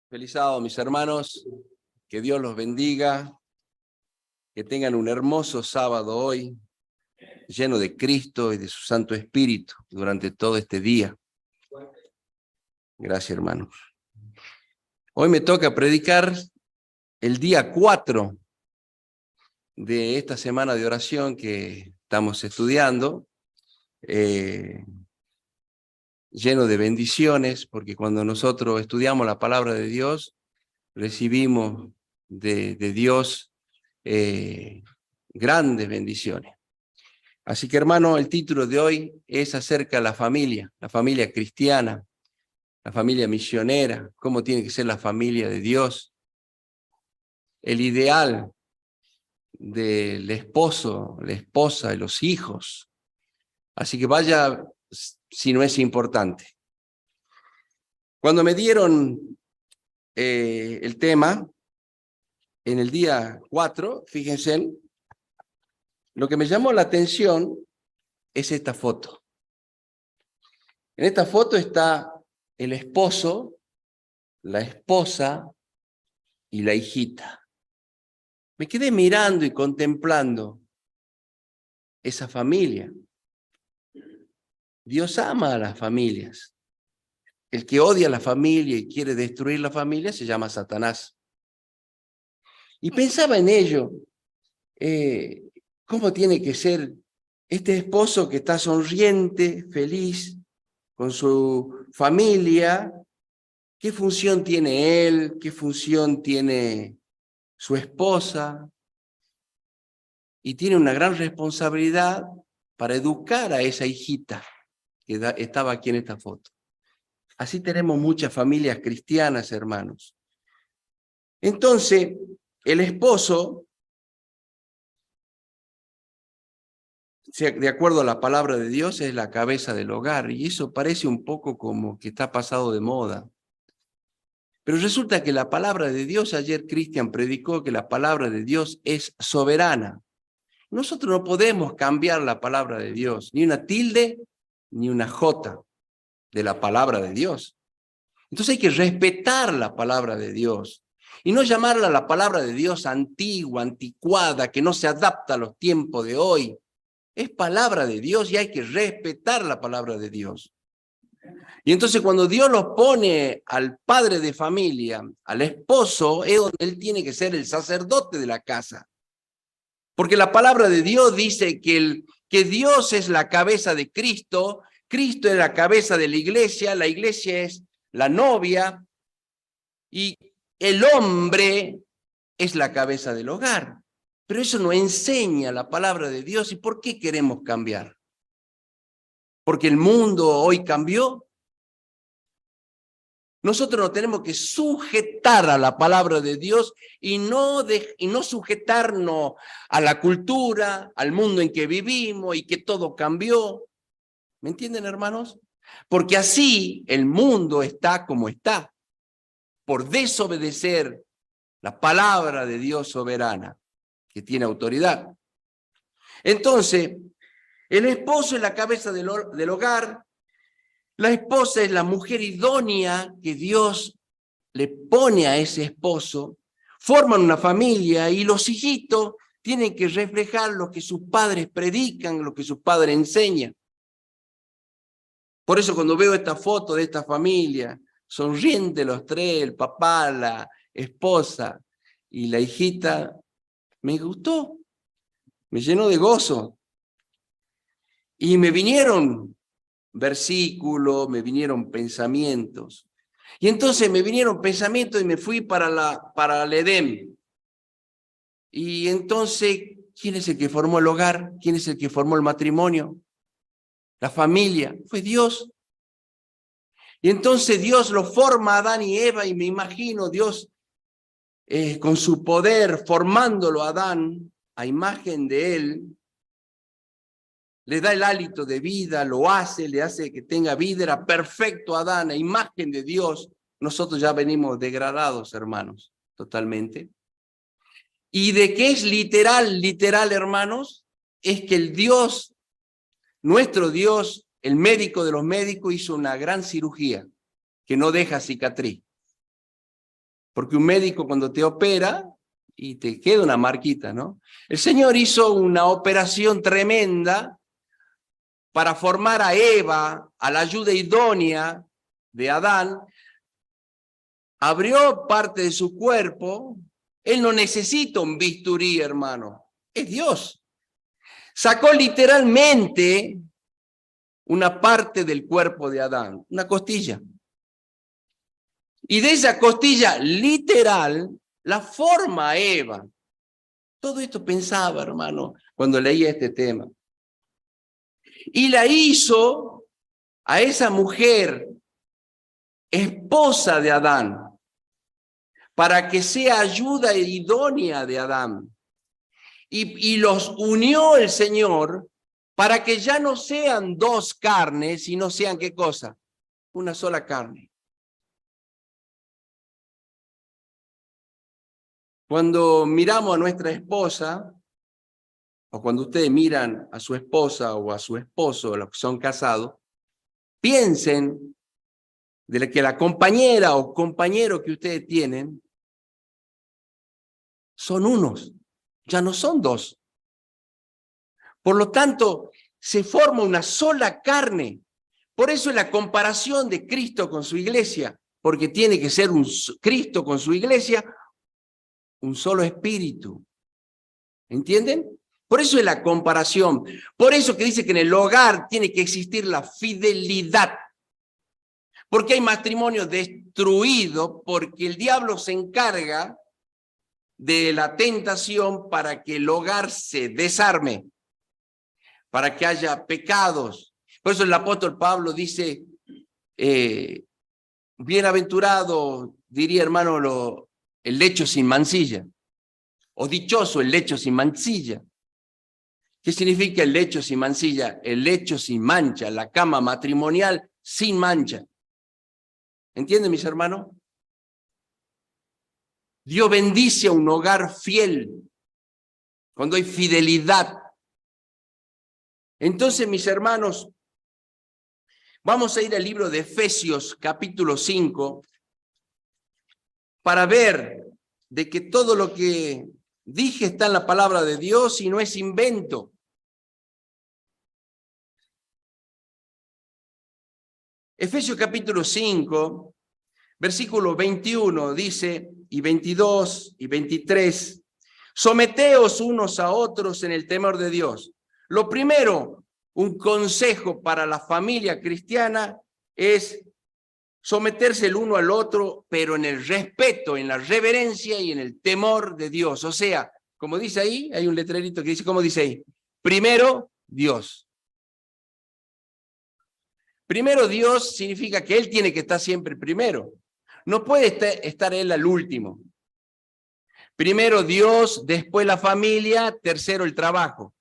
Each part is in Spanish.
Feliz sábado, mis hermanos, que Dios los bendiga, que tengan un hermoso sábado hoy, lleno de Cristo y de su Santo Espíritu durante todo este día. Gracias, hermanos. Hoy me toca predicar el día 4 de esta semana de oración que estamos estudiando, lleno de bendiciones, porque cuando nosotros estudiamos la palabra de Dios, recibimos de Dios grandes bendiciones. Así que, hermano, el título de hoy es acerca de la familia cristiana, la familia misionera, cómo tiene que ser la familia de Dios, el ideal del esposo, la esposa y los hijos. Así que vaya si no es importante. Cuando me dieron el tema, en el día 4, fíjense, lo que me llamó la atención es esta foto. En esta foto está el esposo, la esposa y la hijita. Me quedé mirando y contemplando esa familia. Dios ama a las familias. El que odia a la familia y quiere destruir la familia se llama Satanás. Y pensaba en ello, cómo tiene que ser este esposo que está sonriente, feliz, con su familia. ¿Qué función tiene él? ¿Qué función tiene su esposa? Y tiene una gran responsabilidad para educar a esa hijita que estaba aquí en esta foto. Así tenemos muchas familias cristianas, hermanos. Entonces, el esposo, de acuerdo a la palabra de Dios, es la cabeza del hogar. Y eso parece un poco como que está pasado de moda. Pero resulta que la palabra de Dios, ayer Cristian predicó que la palabra de Dios es soberana. Nosotros no podemos cambiar la palabra de Dios, ni una tilde, ni una jota de la palabra de Dios. Entonces hay que respetar la palabra de Dios y no llamarla la palabra de Dios antigua, anticuada, que no se adapta a los tiempos de hoy. Es palabra de Dios y hay que respetar la palabra de Dios. Y entonces cuando Dios los pone al padre de familia, al esposo, es donde él tiene que ser el sacerdote de la casa. Porque la palabra de Dios dice que Dios es la cabeza de Cristo, Cristo es la cabeza de la iglesia es la novia y el hombre es la cabeza del hogar. Pero eso no enseña la palabra de Dios. ¿Y por qué queremos cambiar? ¿Porque el mundo hoy cambió? Nosotros nos tenemos que sujetar a la palabra de Dios y no sujetarnos a la cultura, al mundo en que vivimos y que todo cambió. ¿Me entienden, hermanos? Porque así el mundo está como está, por desobedecer la palabra de Dios soberana, que tiene autoridad. Entonces, el esposo es la cabeza del hogar. La esposa es la mujer idónea que Dios le pone a ese esposo, forman una familia y los hijitos tienen que reflejar lo que sus padres predican, lo que sus padres enseñan. Por eso cuando veo esta foto de esta familia, sonrientes los tres, el papá, la esposa y la hijita, me gustó, me llenó de gozo. Y me vinieron versículos, me vinieron pensamientos. Y entonces me vinieron pensamientos y me fui para el Edén. Y entonces, ¿quién es el que formó el hogar? ¿Quién es el que formó el matrimonio? La familia. Fue Dios. Y entonces Dios lo forma a Adán y Eva y me imagino Dios con su poder formándolo a Adán a imagen de él. Le da el hálito de vida, le hace que tenga vida, era perfecto Adán, a imagen de Dios. Nosotros ya venimos degradados, hermanos, totalmente. ¿Y de qué es literal, hermanos? Es que el Dios, nuestro Dios, el médico de los médicos, hizo una gran cirugía que no deja cicatriz. Porque un médico cuando te opera y te queda una marquita, ¿no? El Señor hizo una operación tremenda para formar a Eva, a la ayuda idónea de Adán. Abrió parte de su cuerpo. Él no necesita un bisturí, hermano. Es Dios. Sacó literalmente una parte del cuerpo de Adán, una costilla. Y de esa costilla literal la forma a Eva. Todo esto pensaba, hermano, cuando leía este tema. Y la hizo a esa mujer, esposa de Adán, para que sea ayuda idónea de Adán. Y los unió el Señor para que ya no sean dos carnes, sino sean, ¿qué cosa? Una sola carne. Cuando miramos a nuestra esposa, o cuando ustedes miran a su esposa o a su esposo, los que son casados, piensen de que la compañera o compañero que ustedes tienen son unos, ya no son dos. Por lo tanto, se forma una sola carne. Por eso es la comparación de Cristo con su iglesia, porque tiene que ser Cristo con su iglesia, un solo espíritu. ¿Entienden? Por eso es la comparación. Por eso que dice que en el hogar tiene que existir la fidelidad. Porque hay matrimonio destruido, porque el diablo se encarga de la tentación para que el hogar se desarme, para que haya pecados. Por eso el apóstol Pablo dice, bienaventurado, diría hermano, el lecho sin mancilla, o dichoso el lecho sin mancilla. ¿Qué significa el lecho sin mancilla? El lecho sin mancha, la cama matrimonial sin mancha. ¿Entienden, mis hermanos? Dios bendice a un hogar fiel, cuando hay fidelidad. Entonces, mis hermanos, vamos a ir al libro de Efesios, capítulo 5, para ver de que todo lo que dije está en la palabra de Dios y no es invento. Efesios capítulo 5, versículo 21 dice, y 22 y 23, someteos unos a otros en el temor de Dios. Lo primero, un consejo para la familia cristiana es someterse el uno al otro, pero en el respeto, en la reverencia y en el temor de Dios. O sea, como dice ahí, hay un letrerito que dice, ¿cómo dice ahí? Primero, Dios. Primero Dios significa que Él tiene que estar siempre primero. No puede estar Él al último. Primero Dios, después la familia, tercero el trabajo.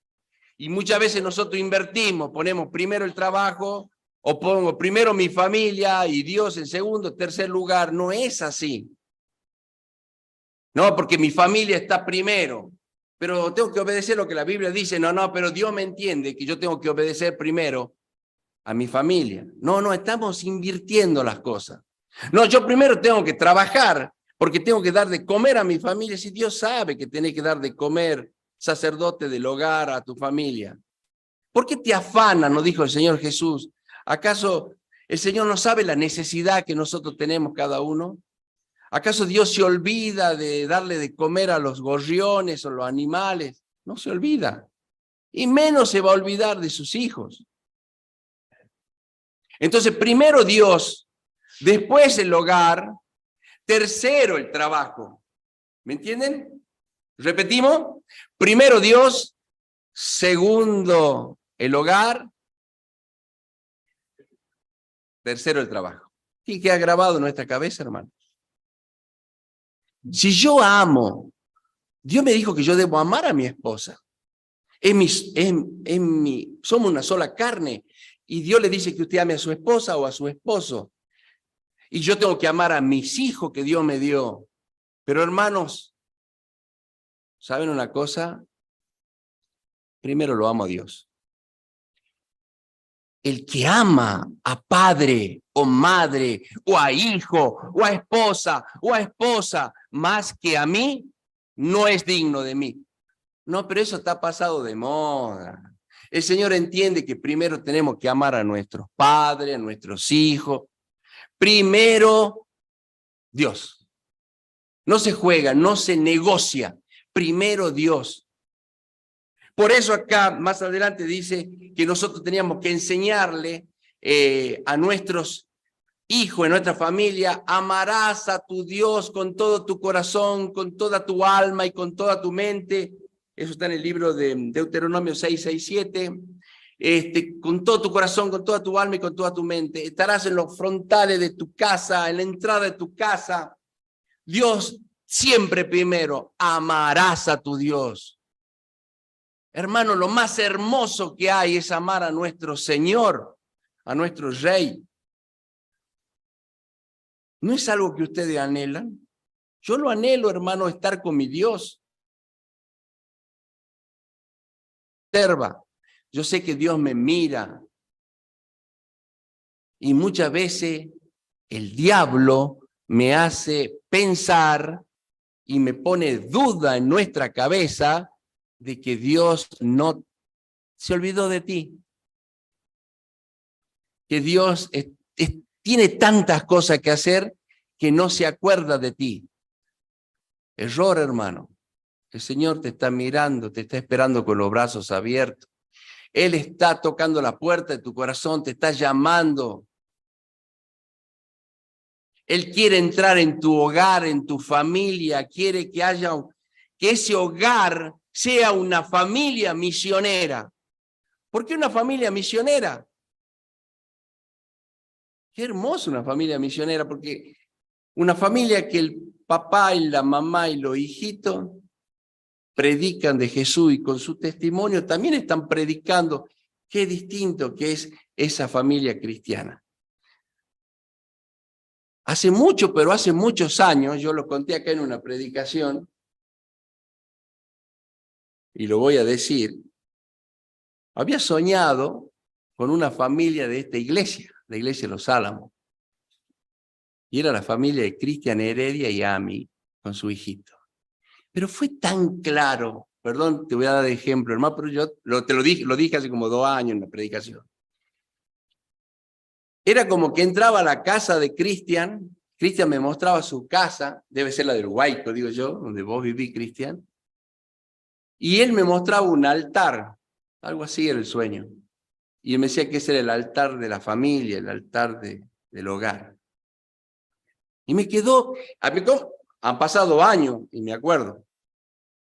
Y muchas veces nosotros invertimos, ponemos primero el trabajo, o pongo primero mi familia y Dios en segundo, tercer lugar. No es así. No, porque mi familia está primero. Pero tengo que obedecer lo que la Biblia dice. No, pero Dios me entiende que yo tengo que obedecer primero a mi familia. No, estamos invirtiendo las cosas. No, yo primero tengo que trabajar porque tengo que dar de comer a mi familia. Si Dios sabe que tenés que dar de comer, sacerdote del hogar, a tu familia. ¿Por qué te afana? Nos dijo el Señor Jesús. ¿Acaso el Señor no sabe la necesidad que nosotros tenemos cada uno? ¿Acaso Dios se olvida de darle de comer a los gorriones o los animales? No se olvida. Y menos se va a olvidar de sus hijos. Entonces, primero Dios, después el hogar, tercero el trabajo. ¿Me entienden? ¿Repetimos? Primero Dios, segundo el hogar, tercero el trabajo. Y queda grabado en nuestra cabeza, hermano. Si yo amo, Dios me dijo que yo debo amar a mi esposa. Somos una sola carne. Y Dios le dice que usted ame a su esposa o a su esposo. Y yo tengo que amar a mis hijos que Dios me dio. Pero hermanos, ¿saben una cosa? Primero lo amo a Dios. el que ama a padre o madre o a hijo o a esposa más que a mí, no es digno de mí. No, pero eso está pasado de moda. El Señor entiende que primero tenemos que amar a nuestros padres, a nuestros hijos. Primero, Dios. No se juega, no se negocia. Primero Dios. Por eso acá, más adelante, dice que nosotros teníamos que enseñarle a nuestros hijos, en nuestra familia, amarás a tu Dios con todo tu corazón, con toda tu alma y con toda tu mente. Eso está en el libro de Deuteronomio 6:7. Con todo tu corazón, con toda tu alma y con toda tu mente. Estarás en los frontales de tu casa, en la entrada de tu casa. Dios siempre primero, amarás a tu Dios. Hermano, lo más hermoso que hay es amar a nuestro Señor, a nuestro Rey. ¿No es algo que ustedes anhelan? Yo lo anhelo, hermano, estar con mi Dios. Observa, yo sé que Dios me mira. Y muchas veces el diablo me hace pensar y me pone duda en nuestra cabeza de que Dios no se olvidó de ti. Que Dios tiene tantas cosas que hacer que no se acuerda de ti. Error, hermano. El Señor te está mirando, te está esperando con los brazos abiertos. Él está tocando la puerta de tu corazón, te está llamando. Él quiere entrar en tu hogar, en tu familia, quiere que ese hogar sea una familia misionera. ¿Por qué una familia misionera? Qué hermoso una familia misionera, porque una familia que el papá y la mamá y los hijitos predican de Jesús y con su testimonio también están predicando. Qué distinto que es esa familia cristiana. Hace mucho, pero hace muchos años, yo lo conté acá en una predicación, y lo voy a decir, había soñado con una familia de esta iglesia, la iglesia de Los Álamos. Y era la familia de Cristian Heredia y Ami, con su hijito. Pero fue tan claro, perdón, te voy a dar ejemplo, hermano, pero yo lo dije hace como 2 años en la predicación. Era como que entraba a la casa de Cristian me mostraba su casa, debe ser la del Huayco, digo yo, donde vos vivís, Cristian, y él me mostraba un altar, algo así era el sueño, y él me decía que ese era el altar de la familia, el altar del hogar. Y me quedó, han pasado años, y me acuerdo,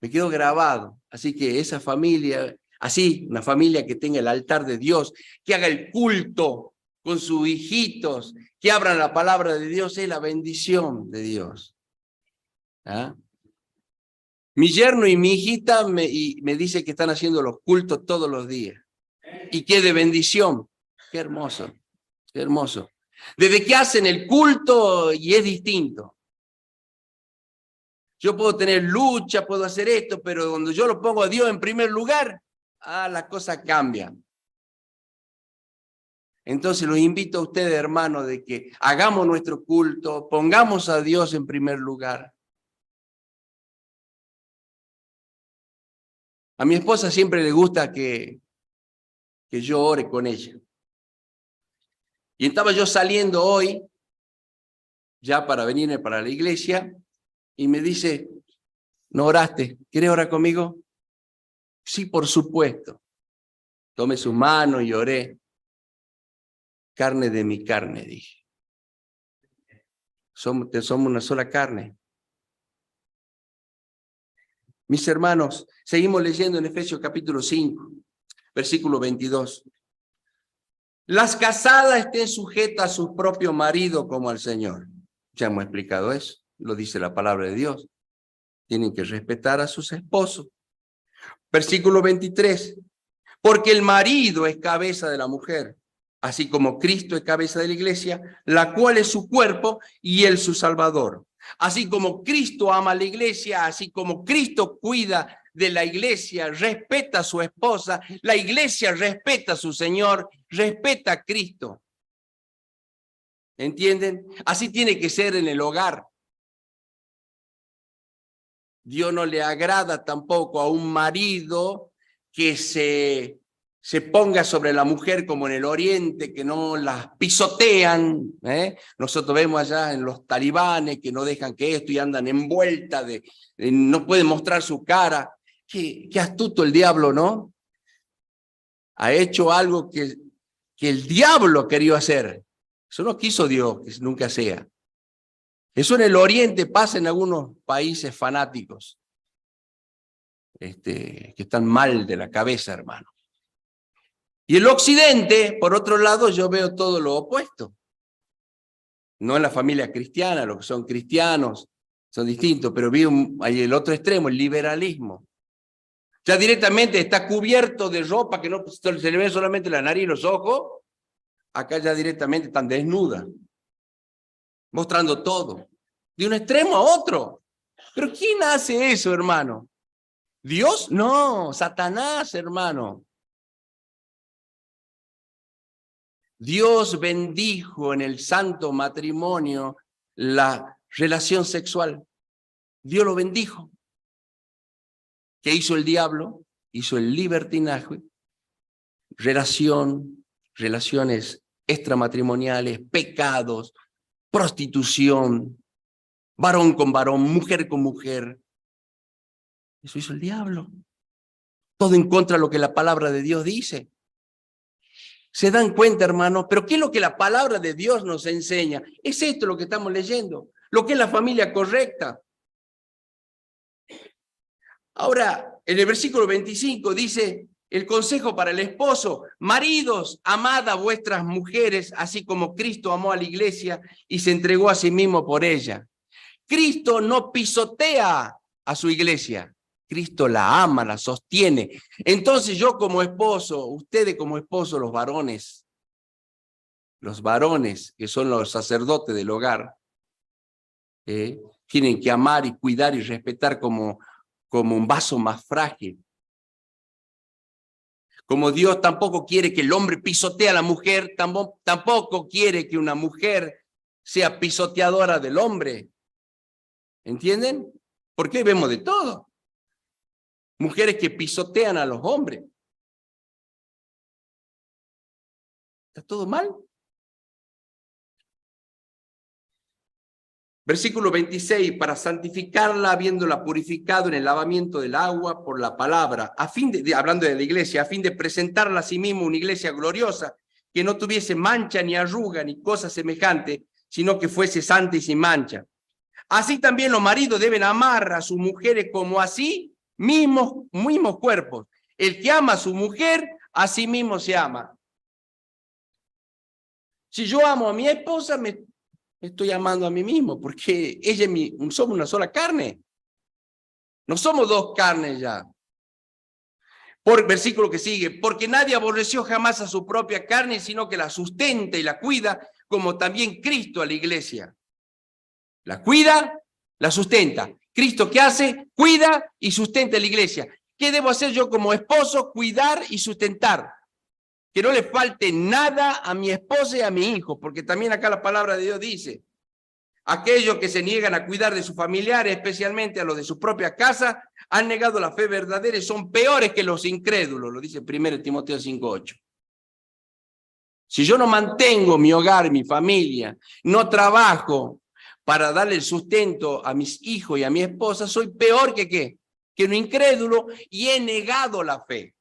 me quedó grabado, así que esa familia, así, una familia que tenga el altar de Dios, que haga el culto con sus hijitos, que abran la palabra de Dios, es la bendición de Dios. ¿Ah? Mi yerno y mi hijita me dice que están haciendo los cultos todos los días. Y qué de bendición. Qué hermoso, qué hermoso. Desde que hacen el culto y es distinto. Yo puedo tener lucha, puedo hacer esto, pero cuando yo lo pongo a Dios en primer lugar, las cosas cambian. Entonces los invito a ustedes, hermanos, de que hagamos nuestro culto, pongamos a Dios en primer lugar. A mi esposa siempre le gusta que yo ore con ella. Y estaba yo saliendo hoy, ya para venirme para la iglesia, y me dice, ¿no oraste? ¿Quieres orar conmigo? Sí, por supuesto. Tomé su mano y oré. Carne de mi carne, dije. Somos una sola carne. Mis hermanos, seguimos leyendo en Efesios capítulo 5, versículo 22. Las casadas estén sujetas a su propio marido como al Señor. Ya hemos explicado eso, lo dice la palabra de Dios. Tienen que respetar a sus esposos. Versículo 23. Porque el marido es cabeza de la mujer, así como Cristo es cabeza de la iglesia, la cual es su cuerpo y él su salvador. Así como Cristo ama a la iglesia, así como Cristo cuida de la iglesia respeta a su esposa, la iglesia respeta a su Señor, respeta a Cristo. ¿Entienden? Así tiene que ser en el hogar. Dios no le agrada tampoco a un marido que se ponga sobre la mujer como en el Oriente, que no las pisotean. Nosotros vemos allá en los talibanes que no dejan que esto y andan envueltas, no pueden mostrar su cara. Qué astuto el diablo, ¿no? Ha hecho algo que el diablo quería hacer. Eso no quiso Dios que nunca sea. Eso en el Oriente pasa en algunos países fanáticos, que están mal de la cabeza, hermano. Y el Occidente, por otro lado, yo veo todo lo opuesto. No en la familia cristiana, los que son cristianos son distintos, pero vi ahí el otro extremo, el liberalismo. Ya directamente está cubierto de ropa que no se le ve solamente la nariz y los ojos. Acá ya directamente están desnudas, mostrando todo. De un extremo a otro. ¿Pero quién hace eso, hermano? ¿Dios? No, Satanás, hermano. Dios bendijo en el santo matrimonio la relación sexual. Dios lo bendijo. ¿Qué hizo el diablo? Hizo el libertinaje, relaciones extramatrimoniales, pecados, prostitución, varón con varón, mujer con mujer. Eso hizo el diablo. Todo en contra de lo que la palabra de Dios dice. ¿Se dan cuenta, hermano? Pero ¿qué es lo que la palabra de Dios nos enseña? Es esto lo que estamos leyendo, lo que es la familia correcta. Ahora, en el versículo 25 dice el consejo para el esposo: maridos, amad a vuestras mujeres, así como Cristo amó a la iglesia y se entregó a sí mismo por ella. Cristo no pisotea a su iglesia. Cristo la ama, la sostiene. Entonces yo como esposo, ustedes como esposo, los varones que son los sacerdotes del hogar, tienen que amar y cuidar y respetar como un vaso más frágil. Como Dios tampoco quiere que el hombre pisotee a la mujer, tampoco quiere que una mujer sea pisoteadora del hombre. ¿Entienden? Porque vemos de todo. Mujeres que pisotean a los hombres. ¿Está todo mal? Versículo 26, para santificarla, habiéndola purificado en el lavamiento del agua por la palabra, a fin hablando de la iglesia, a fin de presentarla a sí mismo una iglesia gloriosa, que no tuviese mancha ni arruga ni cosa semejante, sino que fuese santa y sin mancha. Así también los maridos deben amar a sus mujeres como a sí mismos cuerpos. El que ama a su mujer, a sí mismo se ama. Si yo amo a mi esposa, me estoy amando a mí mismo, porque ella y somos una sola carne. No somos dos carnes ya. Por versículo que sigue, porque nadie aborreció jamás a su propia carne, sino que la sustenta y la cuida, como también Cristo a la iglesia. La cuida, la sustenta. ¿Cristo qué hace? Cuida y sustenta a la iglesia. ¿Qué debo hacer yo como esposo? Cuidar y sustentar. Que no le falte nada a mi esposa y a mi hijo, porque también acá la palabra de Dios dice: aquellos que se niegan a cuidar de sus familiares, especialmente a los de su propia casa, han negado la fe verdadera y son peores que los incrédulos, lo dice 1 Timoteo 5:8. Si yo no mantengo mi hogar, mi familia, no trabajo para darle el sustento a mis hijos y a mi esposa, soy peor que ¿qué? Que un incrédulo, y he negado la fe.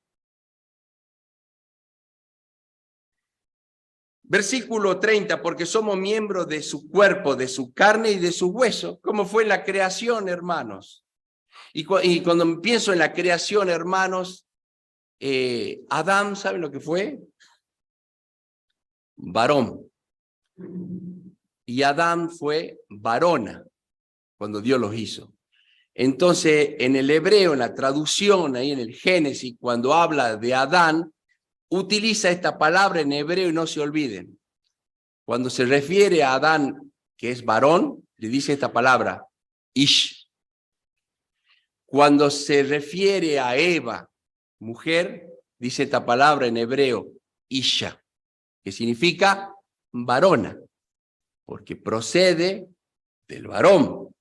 Versículo 30, porque somos miembros de su cuerpo, de su carne y de su hueso, como fue la creación, hermanos. Y cuando pienso en la creación, hermanos, Adán, ¿saben lo que fue? Varón. Y Adán fue varona cuando Dios los hizo. Entonces, en el hebreo, en la traducción, ahí en el Génesis, cuando habla de Adán, utiliza esta palabra en hebreo y no se olviden. Cuando se refiere a Adán, que es varón, le dice esta palabra, ish. Cuando se refiere a Eva, mujer, dice esta palabra en hebreo, isha, que significa varona, porque procede del varón.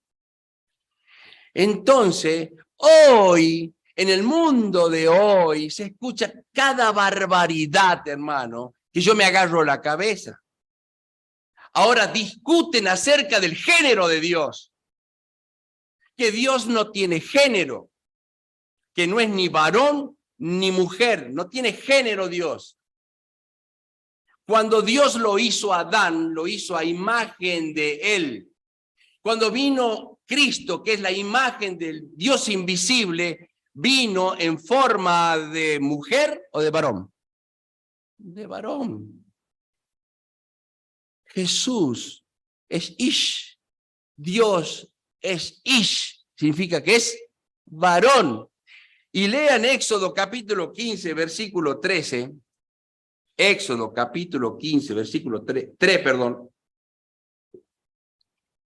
Entonces, hoy, en el mundo de hoy, se escucha cada barbaridad, hermano, que yo me agarro la cabeza. Ahora discuten acerca del género de Dios, que Dios no tiene género, que no es ni varón ni mujer, no tiene género Dios. Cuando Dios lo hizo a Adán, lo hizo a imagen de él. Cuando vino Cristo, que es la imagen del Dios invisible, vino en forma de mujer o de varón. De varón. Jesús es Ish. Dios es Ish. Significa que es varón. Y lean Éxodo capítulo 15, versículo 13. Éxodo capítulo 15, versículo 3, perdón.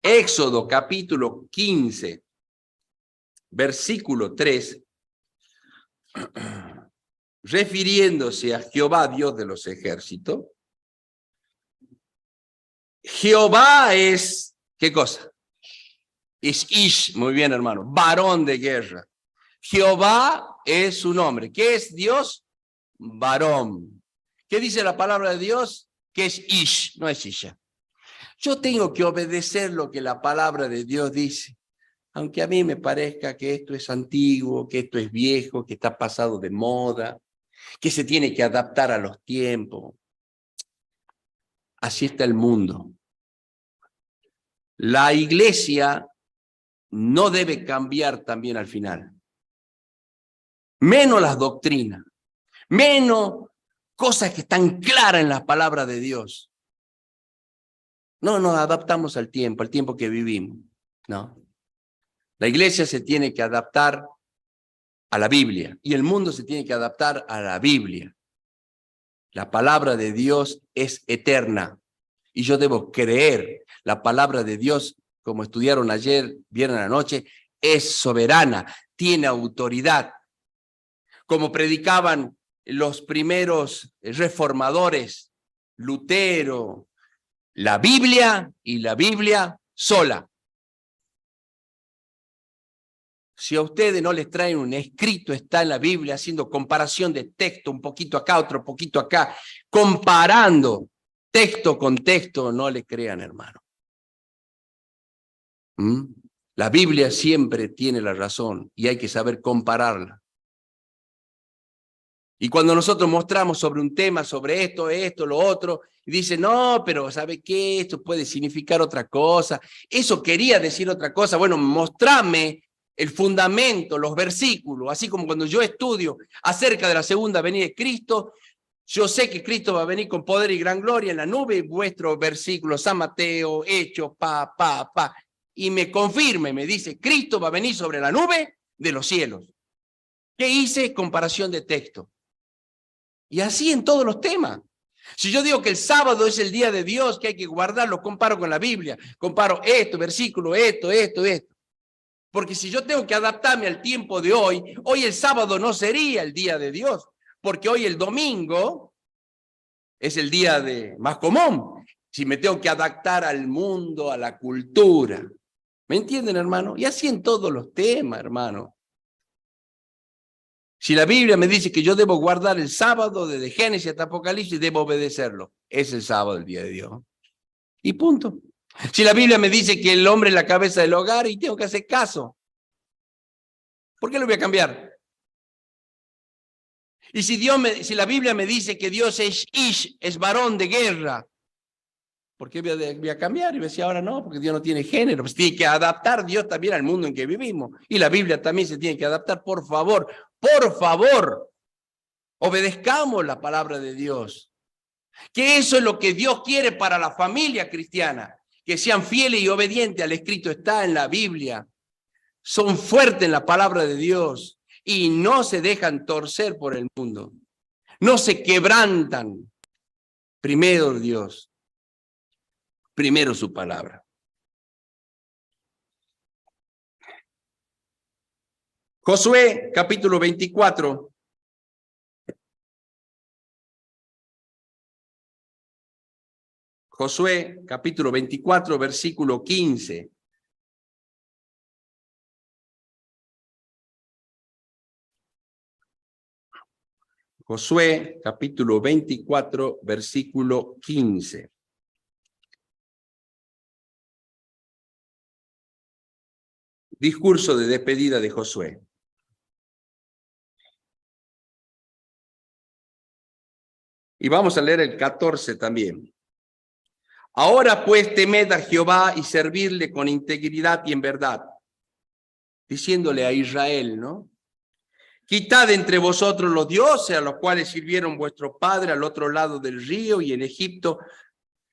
Éxodo capítulo 15, versículo 3, refiriéndose a Jehová, Dios de los ejércitos. Jehová es, ¿qué cosa? Es Ish, muy bien hermano, varón de guerra. Jehová es su nombre. ¿Qué es Dios? Varón. ¿Qué dice la palabra de Dios? Que es Ish, no es Isha. Yo tengo que obedecer lo que la palabra de Dios dice. Aunque a mí me parezca que esto es antiguo, que esto es viejo, que está pasado de moda, que se tiene que adaptar a los tiempos. Así está el mundo. La iglesia no debe cambiar también al final. Menos las doctrinas, menos cosas que están claras en las palabras de Dios. No nos adaptamos al tiempo que vivimos. No. La iglesia se tiene que adaptar a la Biblia y el mundo se tiene que adaptar a la Biblia. La palabra de Dios es eterna y yo debo creer. La palabra de Dios, como estudiaron ayer, viernes a la noche, es soberana, tiene autoridad. Como predicaban los primeros reformadores, Lutero, la Biblia y la Biblia sola. Si a ustedes no les traen un escrito, está en la Biblia, haciendo comparación de texto, un poquito acá, otro poquito acá, comparando texto con texto, no le crean, hermano. La Biblia siempre tiene la razón y hay que saber compararla. Y cuando nosotros mostramos sobre un tema, sobre esto, lo otro, y dice, no, pero ¿sabe qué? Esto puede significar otra cosa. Eso quería decir otra cosa. Bueno, mostrame el fundamento, los versículos, así como cuando yo estudio acerca de la segunda venida de Cristo, yo sé que Cristo va a venir con poder y gran gloria en la nube, vuestro versículo, San Mateo, Hechos, y me confirma y me dice, Cristo va a venir sobre la nube de los cielos. ¿Qué hice? Comparación de texto. Y así en todos los temas. Si yo digo que el sábado es el día de Dios, que hay que guardarlo, comparo con la Biblia, comparo esto, versículo, esto. Porque si yo tengo que adaptarme al tiempo de hoy el sábado no sería el día de Dios, porque hoy el domingo es el día más común. Si me tengo que adaptar al mundo, a la cultura. ¿Me entienden, hermano? Y así en todos los temas, hermano. Si la Biblia me dice que yo debo guardar el sábado desde Génesis hasta Apocalipsis, debo obedecerlo. Es el sábado el día de Dios. Y punto. Si la Biblia me dice que el hombre es la cabeza del hogar y tengo que hacer caso, ¿por qué lo voy a cambiar? Y si la Biblia me dice que Dios es Ish, es varón de guerra, ¿por qué voy a cambiar? Y me decía, ahora no, porque Dios no tiene género. Pues tiene que adaptar Dios también al mundo en que vivimos. Y la Biblia también se tiene que adaptar, por favor, obedezcamos la palabra de Dios. Que eso es lo que Dios quiere para la familia cristiana. Que sean fieles y obedientes al escrito, está en la Biblia. Son fuertes en la palabra de Dios y no se dejan torcer por el mundo. No se quebrantan. Primero Dios. Primero su palabra. Josué, capítulo 24. Josué, capítulo 24, versículo 15. Josué, capítulo 24, versículo 15. Discurso de despedida de Josué. Y vamos a leer el 14 también. Ahora pues temed a Jehová y servirle con integridad y en verdad. Diciéndole a Israel, ¿no? Quitad entre vosotros los dioses a los cuales sirvieron vuestros padres al otro lado del río y en Egipto.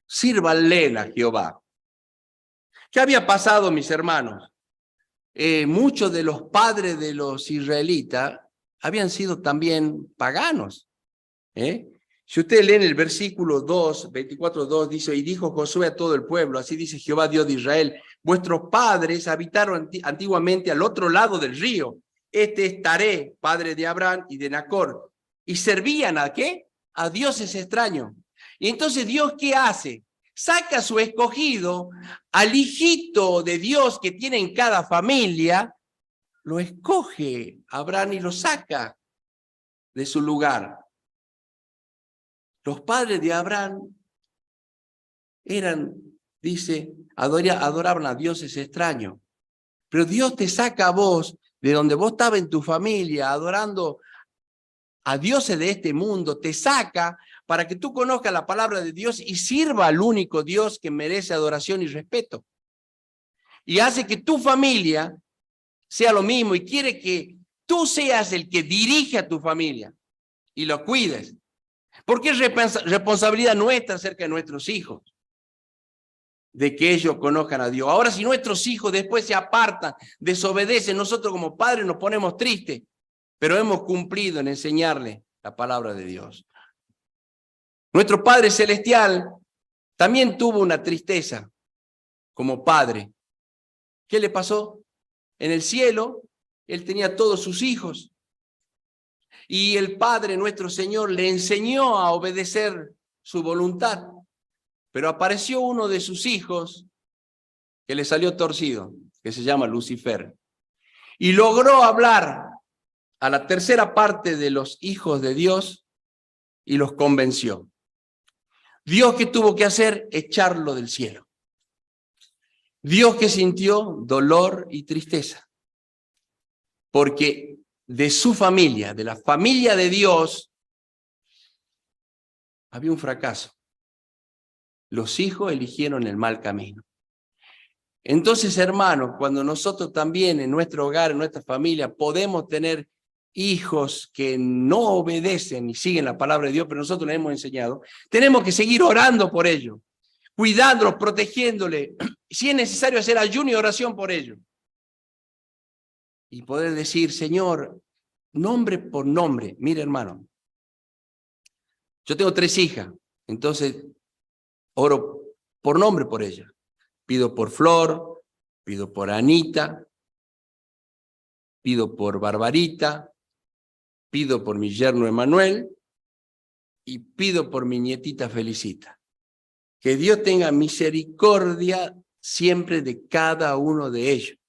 Sírvanle a Jehová. ¿Qué había pasado, mis hermanos? Muchos de los padres de los israelitas habían sido también paganos. Si ustedes leen el versículo 2, 24:2, dice, y dijo Josué a todo el pueblo, así dice Jehová Dios de Israel, vuestros padres habitaron antiguamente al otro lado del río. Este es Taré, padre de Abraham y de Nacor, y servían ¿a qué? A dioses extraños. Y entonces Dios, ¿qué hace? Saca a su escogido, al hijito de Dios que tiene en cada familia, lo escoge Abraham y lo saca de su lugar. Los padres de Abraham eran, dice, adoraban a dioses extraños. Pero Dios te saca a vos, de donde vos estabas en tu familia, adorando a dioses de este mundo, te saca para que tú conozcas la palabra de Dios y sirva al único Dios que merece adoración y respeto. Y hace que tu familia sea lo mismo y quiere que tú seas el que dirige a tu familia y lo cuides. Porque es responsabilidad nuestra acerca de nuestros hijos, de que ellos conozcan a Dios. Ahora, si nuestros hijos después se apartan, desobedecen, nosotros como padres nos ponemos tristes, pero hemos cumplido en enseñarle la palabra de Dios. Nuestro Padre Celestial también tuvo una tristeza como padre. ¿Qué le pasó? En el cielo, Él tenía todos sus hijos. Y el Padre, nuestro Señor, le enseñó a obedecer su voluntad. Pero apareció uno de sus hijos que le salió torcido, que se llama Lucifer. Y logró hablar a la tercera parte de los hijos de Dios y los convenció. Dios, ¿qué tuvo que hacer? Echarlo del cielo. Dios, que sintió dolor y tristeza. Porque de su familia, de la familia de Dios, había un fracaso. Los hijos eligieron el mal camino. Entonces, hermanos, cuando nosotros también en nuestro hogar, en nuestra familia, podemos tener hijos que no obedecen y siguen la palabra de Dios, pero nosotros les hemos enseñado, tenemos que seguir orando por ellos, cuidándolos, protegiéndole, si es necesario hacer ayuno y oración por ellos. Y poder decir, Señor, nombre por nombre. Mire, hermano, yo tengo 3 hijas, entonces oro por nombre por ellas. Pido por Flor, pido por Anita, pido por Barbarita, pido por mi yerno Emanuel y pido por mi nietita Felicita. Que Dios tenga misericordia siempre de cada uno de ellos.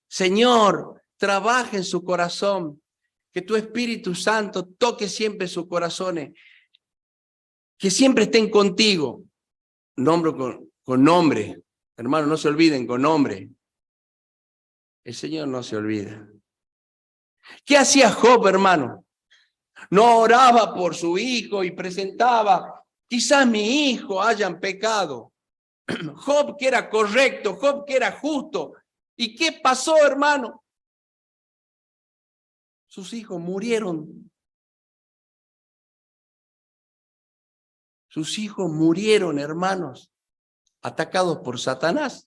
Señor, trabaja en su corazón, que tu Espíritu Santo toque siempre sus corazones, que siempre estén contigo. Nombro con nombre, hermano, no se olviden, con nombre. El Señor no se olvida. ¿Qué hacía Job, hermano? No oraba por su hijo y presentaba, quizás mi hijo hayan pecado. Job que era correcto, Job que era justo. ¿Y qué pasó, hermano? Sus hijos murieron. Sus hijos murieron, hermanos, atacados por Satanás.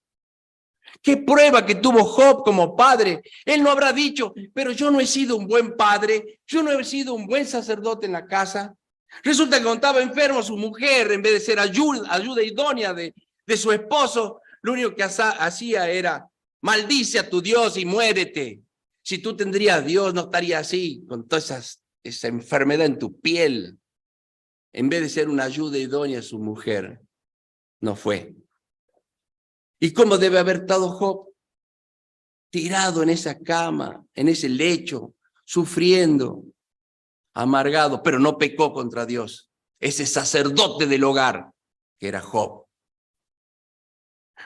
¿Qué prueba que tuvo Job como padre? Él no habrá dicho, pero yo no he sido un buen padre, yo no he sido un buen sacerdote en la casa. Resulta que cuando estaba enfermo su mujer, en vez de ser ayuda idónea de su esposo, lo único que hacía era, maldice a tu Dios y muérete. Si tú tendrías a Dios, no estaría así, con toda esa enfermedad en tu piel. En vez de ser una ayuda idónea a su mujer, no fue. ¿Y cómo debe haber estado Job? Tirado en esa cama, en ese lecho, sufriendo, amargado, pero no pecó contra Dios. Ese sacerdote del hogar, que era Job.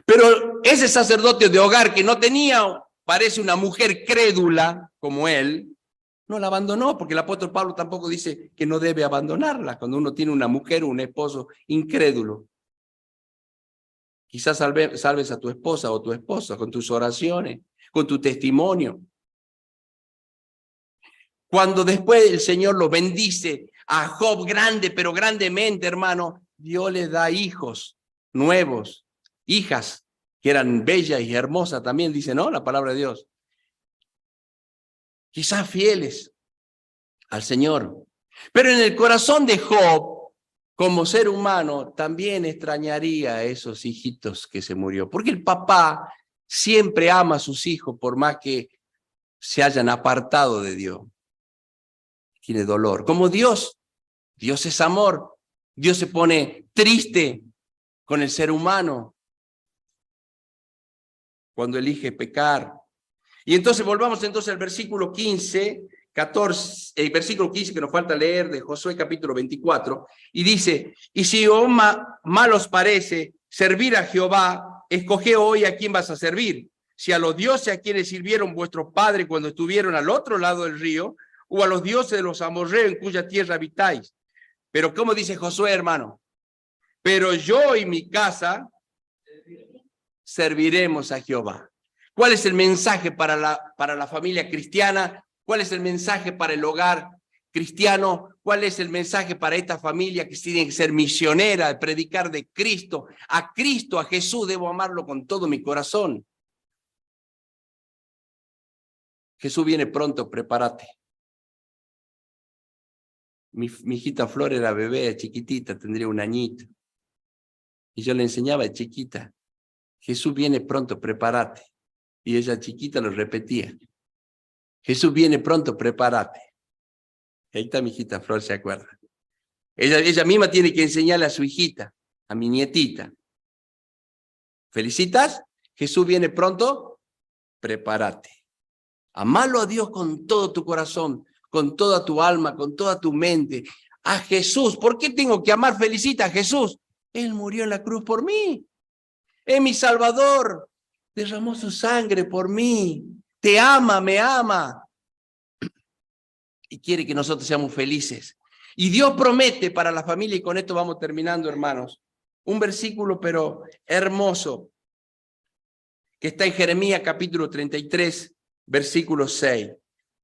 Pero ese sacerdote de hogar que no tenía, parece una mujer crédula como él, no la abandonó, porque el apóstol Pablo tampoco dice que no debe abandonarla cuando uno tiene una mujer o un esposo incrédulo. Quizás salves a tu esposa o tu esposo con tus oraciones, con tu testimonio. Cuando después el Señor lo bendice a Job grande, pero grandemente, hermano, Dios le da hijos nuevos, hijas que eran bellas y hermosas también, dice, ¿no? La palabra de Dios. Quizás fieles al Señor. Pero en el corazón de Job, como ser humano, también extrañaría a esos hijitos que se murió. Porque el papá siempre ama a sus hijos por más que se hayan apartado de Dios. Tiene dolor. Como Dios es amor. Dios se pone triste con el ser humano cuando elige pecar. Y entonces volvamos entonces al versículo 15, 14, el versículo 15 que nos falta leer de Josué capítulo 24, y dice, y si mal os parece servir a Jehová, escoge hoy a quién vas a servir, si a los dioses a quienes sirvieron vuestros padres cuando estuvieron al otro lado del río, o a los dioses de los amorreos en cuya tierra habitáis. Pero ¿cómo dice Josué, hermano? Pero yo y mi casa serviremos a Jehová. ¿Cuál es el mensaje para la familia cristiana? ¿Cuál es el mensaje para el hogar cristiano? ¿Cuál es el mensaje para esta familia que tiene que ser misionera, de predicar de Cristo? A Cristo, a Jesús, debo amarlo con todo mi corazón. Jesús viene pronto, prepárate. Mi hijita Flor era bebé, chiquitita, tendría un añito. Y yo le enseñaba de chiquita, Jesús viene pronto, prepárate. Y ella chiquita lo repetía. Jesús viene pronto, prepárate. Ahí está mi hijita Flor, se acuerda. Ella misma tiene que enseñarle a su hijita, a mi nietita. ¿Felicitas? Jesús viene pronto, prepárate. Amalo a Dios con todo tu corazón, con toda tu alma, con toda tu mente. A Jesús. ¿Por qué tengo que amar? Felicita a Jesús. Él murió en la cruz por mí. Es mi Salvador. Derramó su sangre por mí. Te ama, me ama. Y quiere que nosotros seamos felices. Y Dios promete para la familia, y con esto vamos terminando, hermanos, un versículo pero hermoso, que está en Jeremías capítulo 33, versículo 6.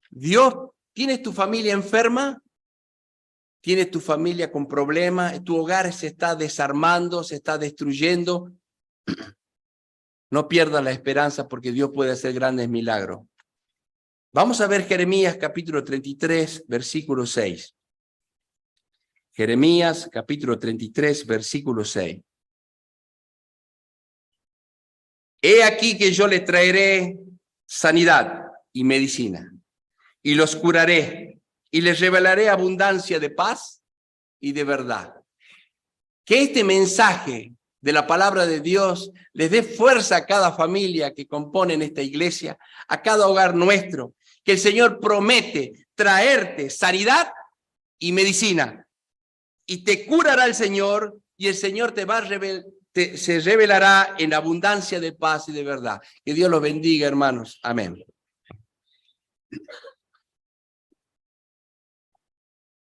Dios, ¿tienes tu familia enferma? ¿Tienes tu familia con problemas? ¿Tu hogar se está desarmando, se está destruyendo? No pierdas la esperanza porque Dios puede hacer grandes milagros. Vamos a ver Jeremías capítulo 33, versículo 6. Jeremías capítulo 33, versículo 6. He aquí que yo les traeré sanidad y medicina, y los curaré, y les revelaré abundancia de paz y de verdad. Que este mensaje de la palabra de Dios les dé fuerza a cada familia que compone esta iglesia, a cada hogar nuestro, que el Señor promete traerte sanidad y medicina, y te curará el Señor, y el Señor se revelará en abundancia de paz y de verdad. Que Dios los bendiga, hermanos. Amén.